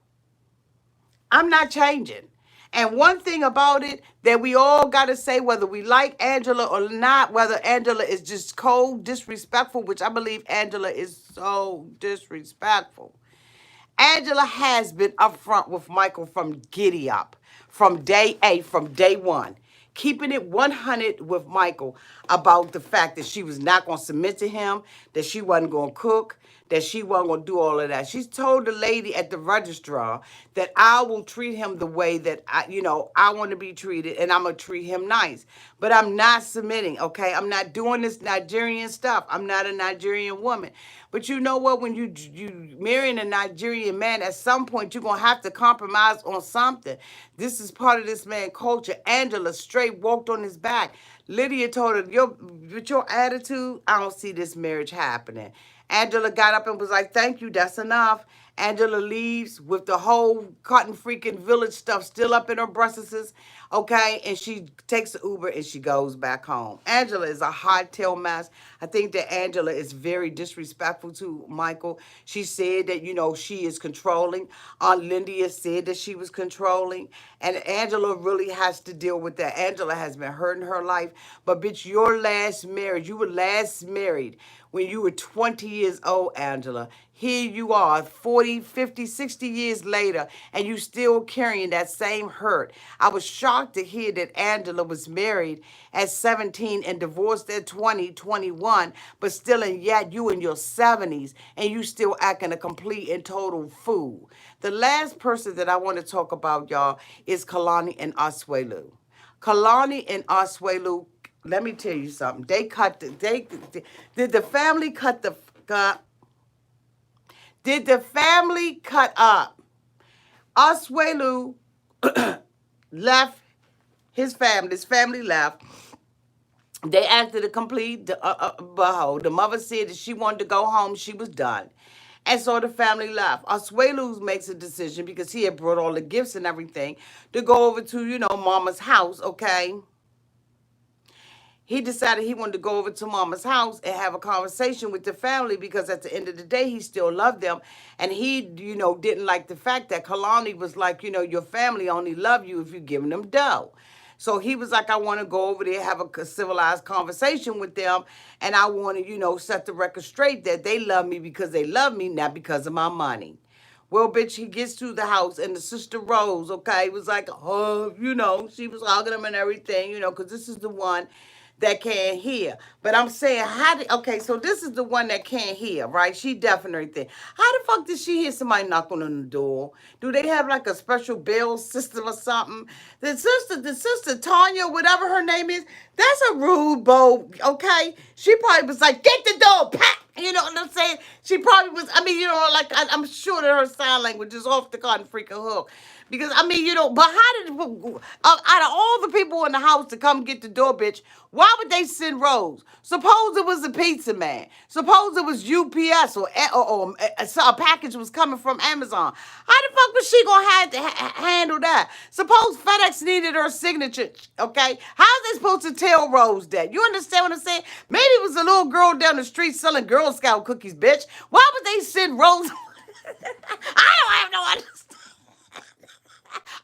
I'm not changing. And one thing about it that we all got to say, whether we like Angela or not, whether Angela is just cold, disrespectful, which I believe Angela is so disrespectful. Angela has been upfront with Michael from giddy up, from day 8, from day 1, keeping it 100 with Michael about the fact that she was not going to submit to him, that she wasn't going to cook, that she wasn't going to do all of that. She's told the lady at the registrar that I will treat him the way that I want to be treated, and I'm going to treat him nice. But I'm not submitting, okay? I'm not doing this Nigerian stuff. I'm not a Nigerian woman. But you know what? When you marrying a Nigerian man, at some point you're gonna have to compromise on something. This is part of this man's culture. Angela straight walked on his back. Lydia told her, with your attitude, I don't see this marriage happening. Angela got up and was like, thank you, that's enough. Angela leaves with the whole cotton freaking village stuff still up in her breasts, okay? And she takes the Uber and she goes back home. Angela is a hardtail mess. I think that Angela is very disrespectful to Michael. She said that, she is controlling. Aunt Lydia said that she was controlling. And Angela really has to deal with that. Angela has been hurt in her life. But, bitch, your last marriage, you were last married when you were 20 years old, Angela. Here you are 40, 50, 60 years later, and you still carrying that same hurt. I was shocked to hear that Angela was married at 17 and divorced at 20, 21, but still yet you in your 70s, and you still acting a complete and total fool. The last person that I want to talk about, y'all, is Kalani and Asuelu. Kalani and Asuelu, let me tell you something. Did the family cut the Did the family cut up? Asuelu left his family left. They acted a complete behold. The mother said that she wanted to go home. She was done. And so the family left. Asuelu makes a decision because he had brought all the gifts and everything to go over to, mama's house, okay? He decided he wanted to go over to mama's house and have a conversation with the family because at the end of the day, he still loved them. And he, didn't like the fact that Kalani was like, your family only love you if you're giving them dough. So he was like, I want to go over there, have a civilized conversation with them. And I want to, set the record straight that they love me because they love me, not because of my money. Well, bitch, he gets to the house and the sister Rose, okay, was like, oh, she was hugging him and everything, because this is the one that can't hear. But I'm saying, okay, so this is the one that can't hear, right? She definitely think. How the fuck did she hear somebody knocking on the door? Do they have like a special bell system or something? The sister Tanya, whatever her name is, that's a rude bow, okay? She probably was like, get the door, pat. You know what I'm saying? She probably was, I'm sure that her sign language is off the cotton freaking hook. Because, but how did, out of all the people in the house to come get the door, bitch, why would they send Rose? Suppose it was a pizza man. Suppose it was UPS or a package was coming from Amazon. How the fuck was she going to have to handle that? Suppose FedEx needed her signature, okay? How are they supposed to tell Rose that? You understand what I'm saying? Maybe it was a little girl down the street selling Girl Scout cookies, bitch. Why would they send Rose? I don't have no understanding.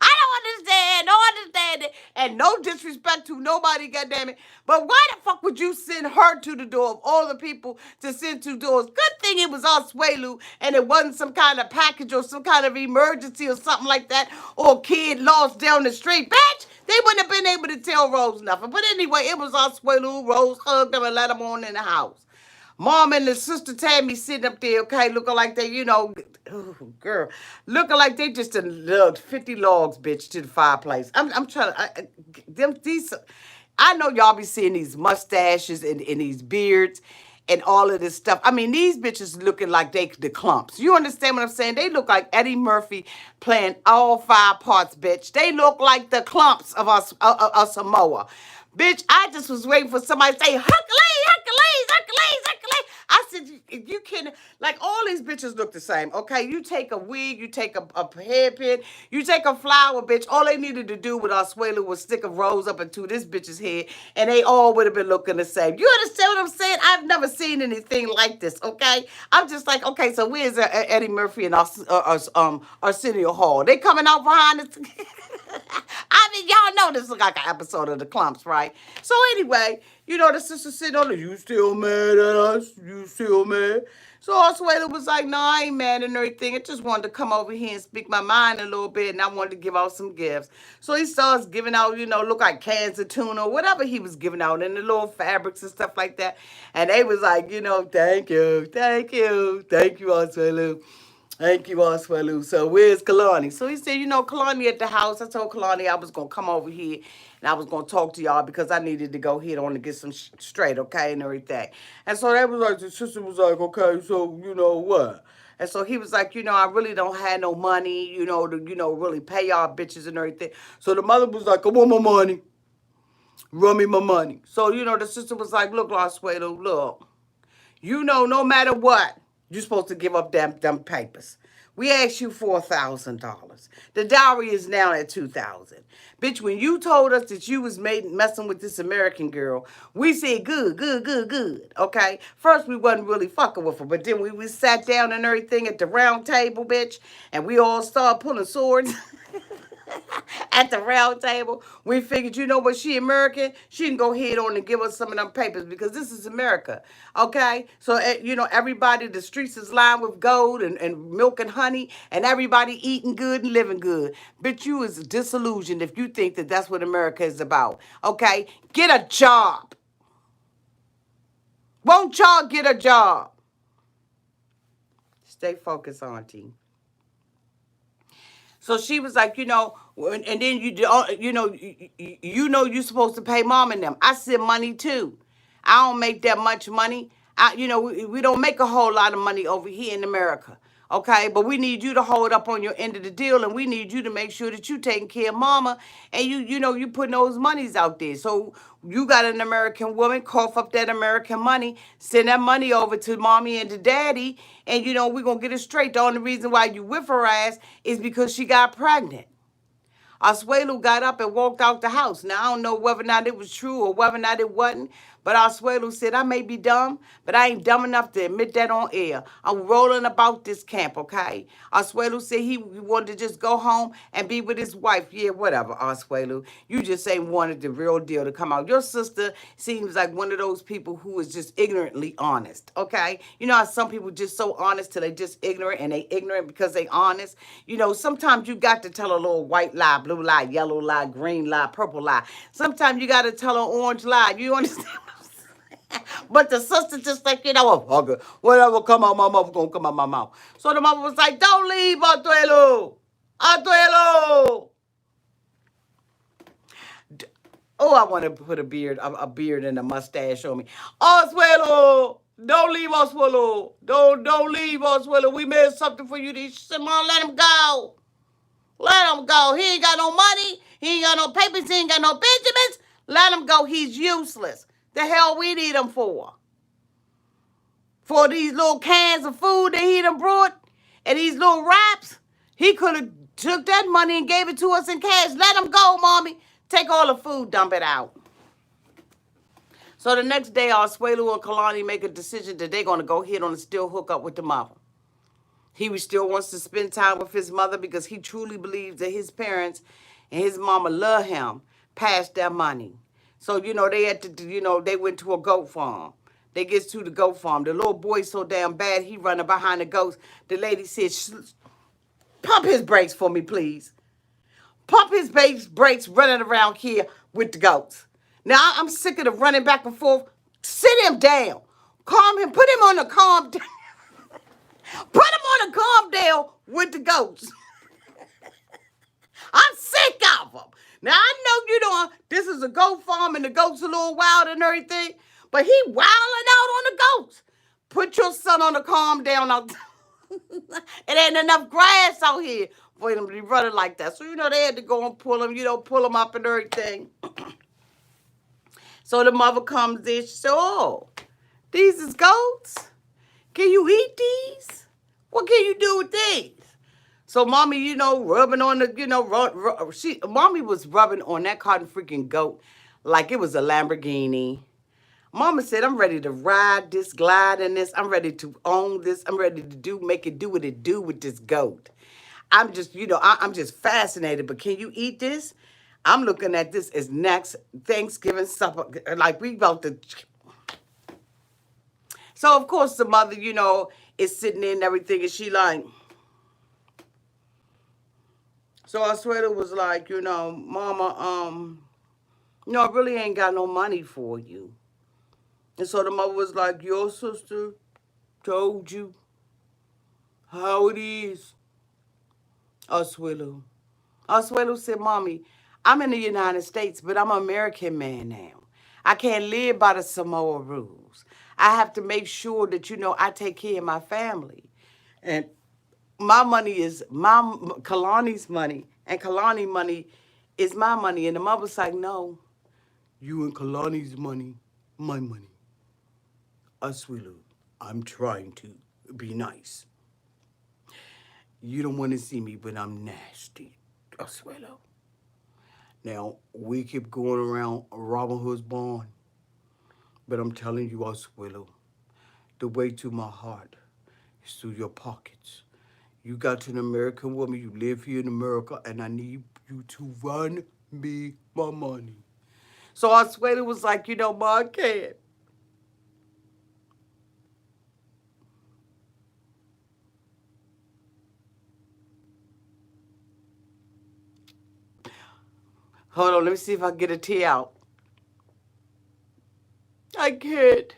I don't understand, no understanding, and no disrespect to nobody, goddammit. But why the fuck would you send her to the door of all the people to send to doors? Good thing it was Asuelu and it wasn't some kind of package or some kind of emergency or something like that, or a kid lost down the street. Bitch, they wouldn't have been able to tell Rose nothing. But anyway, it was Asuelu. Rose hugged them and let them on in the house. Mom and the sister Tammy sitting up there, okay, looking like they, oh, girl, looking like they just lugged 50 logs, bitch, to the fireplace. I'm trying to, I know y'all be seeing these mustaches and these beards and all of this stuff. I mean, these bitches looking like they the clumps. You understand what I'm saying? They look like Eddie Murphy playing all 5 parts, bitch. They look like the clumps of us, Samoa. Bitch, I just was waiting for somebody to say, Hercules, Hercules, Hercules, Hercules. I said, you can, like, all these bitches look the same, okay? You take a wig, you take a hairpin, you take a flower, bitch. All they needed to do with Asuelu was stick a rose up into this bitch's head, and they all would have been looking the same. You understand what I'm saying? I've never seen anything like this, okay? I'm just like, okay, so where's Eddie Murphy and Arsenio Hall? They coming out behind us. I mean, y'all know this look like an episode of The Clumps, right? So anyway, the sister sitting on it. You still mad at us? You still mad? So Asuelu was like, no, I ain't mad and everything. I just wanted to come over here and speak my mind a little bit, and I wanted to give out some gifts. So he starts giving out, look like cans of tuna, whatever he was giving out, and the little fabrics and stuff like that. And they was like, thank you, thank you, thank you, Asuelu. Thank you, Asuelu. So where's Kalani? So he said, Kalani at the house. I told Kalani I was going to come over here and I was going to talk to y'all because I needed to go ahead on to get some straight, okay, and everything. And so they was like, the sister was like, okay, so what? And so he was like, I really don't have no money, to, really pay y'all bitches and everything. So the mother was like, I want my money. Run me my money. So, the sister was like, look, Asuelu, look. No matter what, you're supposed to give up them papers. We asked you for $1,000. The dowry is now at $2,000. Bitch, when you told us that you was messing with this American girl, we said good, good, good, good. Okay? First, we wasn't really fucking with her, but then we sat down and everything at the round table, bitch, and we all started pulling swords. At the round table, we figured, what, she American, she can go ahead on and give us some of them papers because this is America, okay? So, everybody, the streets is lined with gold and milk and honey, and everybody eating good and living good. Bitch, you is disillusioned if you think that that's what America is about, okay? Get a job. Won't y'all get a job? Stay focused, auntie. So she was like, and then you're supposed to pay mom and them. I said money too. I don't make that much money. We don't make a whole lot of money over here in America. Okay, but we need you to hold up on your end of the deal, and we need you to make sure that you taking care of mama, and you putting those monies out there. So you got an American woman, cough up that American money, send that money over to mommy and to daddy, and we're gonna get it straight. The only reason why you with her ass is because she got pregnant. Asuelu got up and walked out the house. Now, I don't know whether or not it was true or whether or not it wasn't, but Asuelu said, I may be dumb, but I ain't dumb enough to admit that on air. I'm rolling about this camp, okay? Asuelu said he wanted to just go home and be with his wife. Yeah, whatever, Asuelu. You just ain't wanted the real deal to come out. Your sister seems like one of those people who is just ignorantly honest, okay? You know how some people just so honest till they just ignorant, and they ignorant because they honest? Sometimes you got to tell a little white lie, blue lie, yellow lie, green lie, purple lie. Sometimes you got to tell an orange lie. You understand? But the sister just like, whatever come out my mouth, gonna come out my mouth. So the mother was like, don't leave, Asuelu. Asuelu. Oh, I want to put a beard and a mustache on me. Asuelu. Don't leave Asuelu. Don't leave Asuelu. We made something for you. She said, Mom, let him go. Let him go. He ain't got no money. He ain't got no papers. He ain't got no Benjamins. Let him go. He's useless. The hell we need him for? For these little cans of food that he done brought and these little wraps? He could have took that money and gave it to us in cash. Let him go, mommy. Take all the food, dump it out. So the next day, Asuelu and Kalani make a decision that they're going to go ahead on and still hook up with the mother. He still wants to spend time with his mother because he truly believes that his parents and his mama love him past their money. So, they had to, they went to a goat farm. They get to the goat farm. The little boy's so damn bad, he running behind the goats. The lady said, pump his brakes for me, please. Pump his brakes running around here with the goats. Now, I'm sick of the running back and forth. Sit him down. Calm him. Put him on the calm down. Put him on a calm down with the goats. I'm sick of them. Now, I know, this is a goat farm and the goats are a little wild and everything, but he wilding out on the goats. Put your son on the calm down. It ain't enough grass out here for him to be running like that. So, they had to go and pull him, pull him up and everything. So the mother comes in, she said, oh, these is goats? Can you eat these? What can you do with these? So mommy, rubbing on the, mommy was rubbing on that cotton freaking goat like it was a Lamborghini. Mama said, I'm ready to ride this, glide in this. I'm ready to own this. I'm ready to make it do what it do with this goat. I'm just, I'm just fascinated. But can you eat this? I'm looking at this as next Thanksgiving supper. Like we about to. So of course the mother, is sitting there and everything, and she like. So Asuelu was like, Mama, I really ain't got no money for you. And so the mother was like, your sister told you how it is. Asuelu. Asuelu said, Mommy, I'm in the United States, but I'm an American man now. I can't live by the Samoa rules. I have to make sure that, I take care of my family. And my money is Kalani's money, and Kalani money is my money. And the mother was like, no, you and Kalani's money, my money. Asuelu, I'm trying to be nice. You don't want to see me, but I'm nasty, Asuelu. Now, we keep going around Robin Hood's barn, but I'm telling you, Asuelu, the way to my heart is through your pockets. You got an American woman, you live here in America, and I need you to run me my money. So Asuelu was like, Ma, I can't. Hold on, let me see if I can get a tea out. I can't.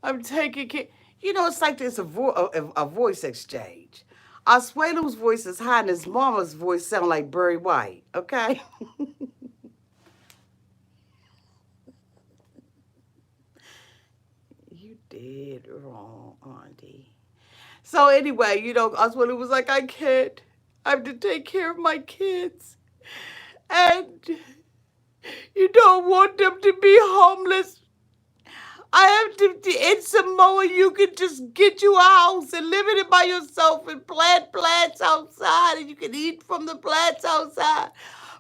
I'm taking care. It's like there's a voice exchange. Asuelu's voice is high and his mama's voice sound like Barry White, okay? You did wrong, Auntie. So anyway, Asuelu was like, I can't. I have to take care of my kids. And you don't want them to be homeless. I have to, in Samoa, you can just get you a house and live in it by yourself and plant plants outside, and you can eat from the plants outside.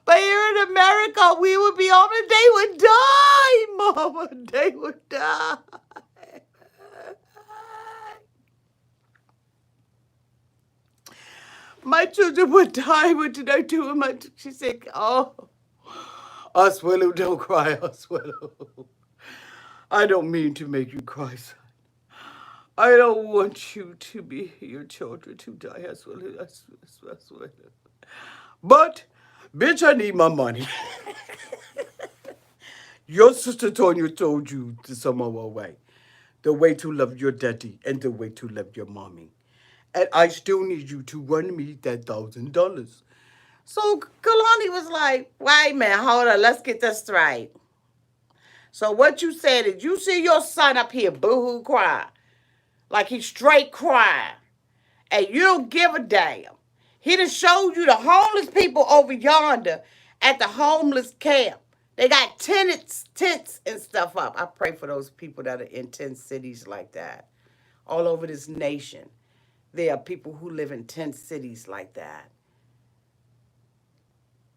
But here in America, we would be homeless. They would die, Mama. They would die. My children would die. What did I do with my? She said, oh, Asuelu, don't cry, Asuelu. I don't mean to make you cry, son. I don't want you to be your children to die, Asuelu. But, bitch, I need my money. Your sister Tonya told you the Samoa way. The way to love your daddy and the way to love your mommy. And I still need you to run me that $1,000. So Kalani was like, wait a minute, hold on, let's get this straight. So what you said is you see your son up here boo-hoo crying. Like he's straight crying. And you don't give a damn. He done showed you the homeless people over yonder at the homeless camp. They got tents and stuff up. I pray for those people that are in tent cities like that. All over this nation. There are people who live in tent cities like that.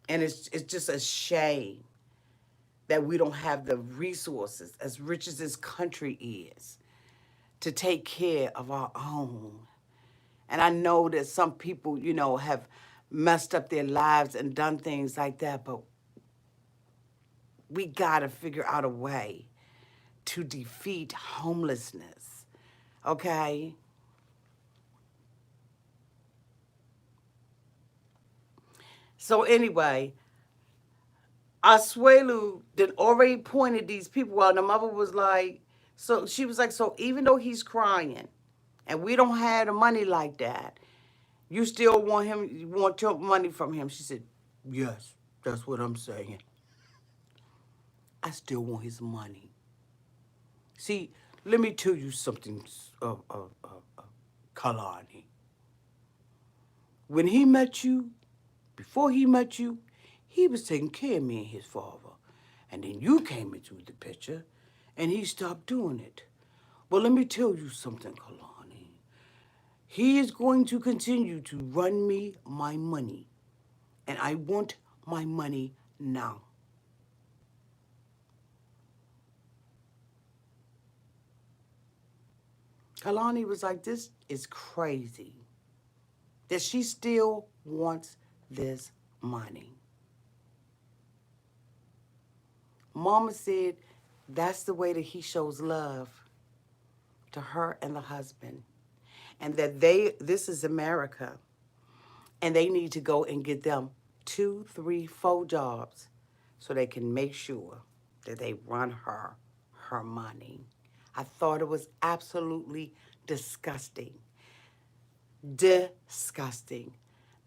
And it's just a shame that we don't have the resources, as rich as this country is, to take care of our own. And I know that some people, have messed up their lives and done things like that, but we got to figure out a way to defeat homelessness, okay? So anyway, Asuelu then already pointed these people out. And the mother was like, so she was like, so even though he's crying and we don't have the money like that, you still want him, you want your money from him? She said, yes, that's what I'm saying. I still want his money. See, let me tell you something, Kalani. When he met you, before he met you, he was taking care of me and his father. And then you came into the picture and he stopped doing it. Well, let me tell you something, Kalani. He is going to continue to run me my money. And I want my money now. Kalani was like, this is crazy. That she still wants this money. Mama said that's the way that he shows love to her and the husband. And that this is America. And they need to go and get them 2, 3, 4 jobs so they can make sure that they run her money. I thought it was absolutely disgusting. Disgusting.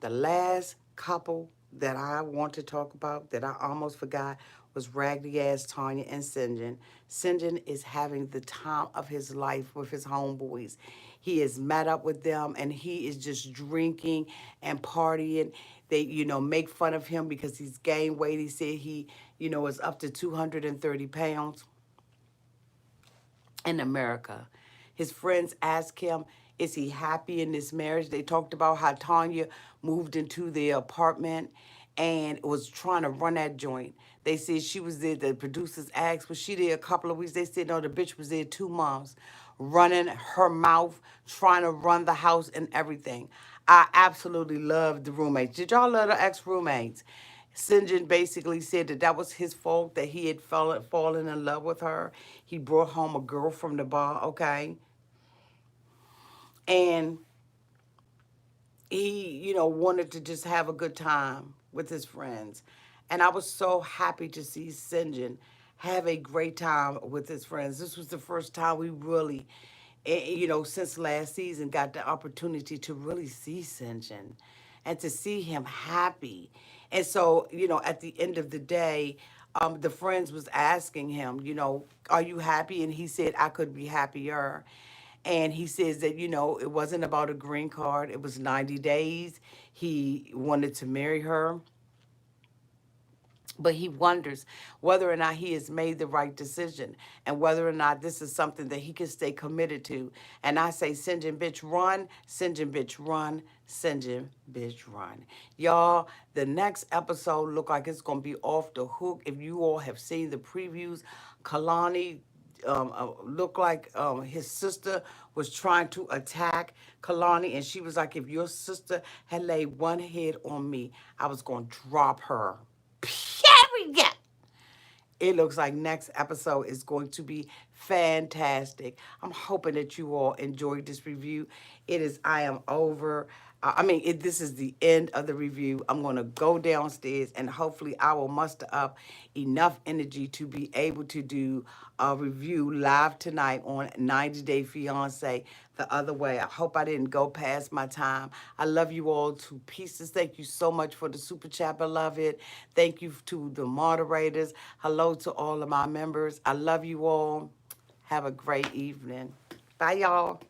The last couple that I want to talk about that I almost forgot was Raggedy Ass Tanya and Sinjin. Sinjin is having the time of his life with his homeboys. He is met up with them and he is just drinking and partying. They, make fun of him because he's gained weight. He said he, is up to 230 pounds in America. His friends asked him, is he happy in this marriage? They talked about how Tanya moved into the apartment and was trying to run that joint. They said she was there. The producers asked, was she there a couple of weeks? They said, no, the bitch was there 2 months, running her mouth, trying to run the house and everything. I absolutely loved the roommates. Did y'all love the ex-roommates? Sinjin basically said that that was his fault, that he had fallen in love with her. He brought home a girl from the bar, okay? And he, wanted to just have a good time with his friends. And I was so happy to see Sinjin have a great time with his friends. This was the first time we really, since last season, got the opportunity to really see Sinjin and to see him happy. And so, at the end of the day, the friends was asking him, are you happy? And he said, I could be happier. And he says that, it wasn't about a green card. It was 90 days. He wanted to marry her. But he wonders whether or not he has made the right decision and whether or not this is something that he can stay committed to. And I say, Sinjin, bitch, run. Sinjin, bitch, run. Sinjin, bitch, run. Y'all, the next episode look like it's going to be off the hook. If you all have seen the previews, Kalani looked like his sister was trying to attack Kalani. And she was like, if your sister had laid one head on me, I was going to drop her. Period. It looks like next episode is going to be fantastic. I'm hoping that you all enjoyed this review. I am over. This is the end of the review. I'm going to go downstairs and hopefully I will muster up enough energy to be able to do a review live tonight on 90 Day Fiance the other way. I hope I didn't go past my time. I love you all to pieces. Thank you so much for the super chat, beloved. Thank you to the moderators. Hello to all of my members. I love you all. Have a great evening. Bye, y'all.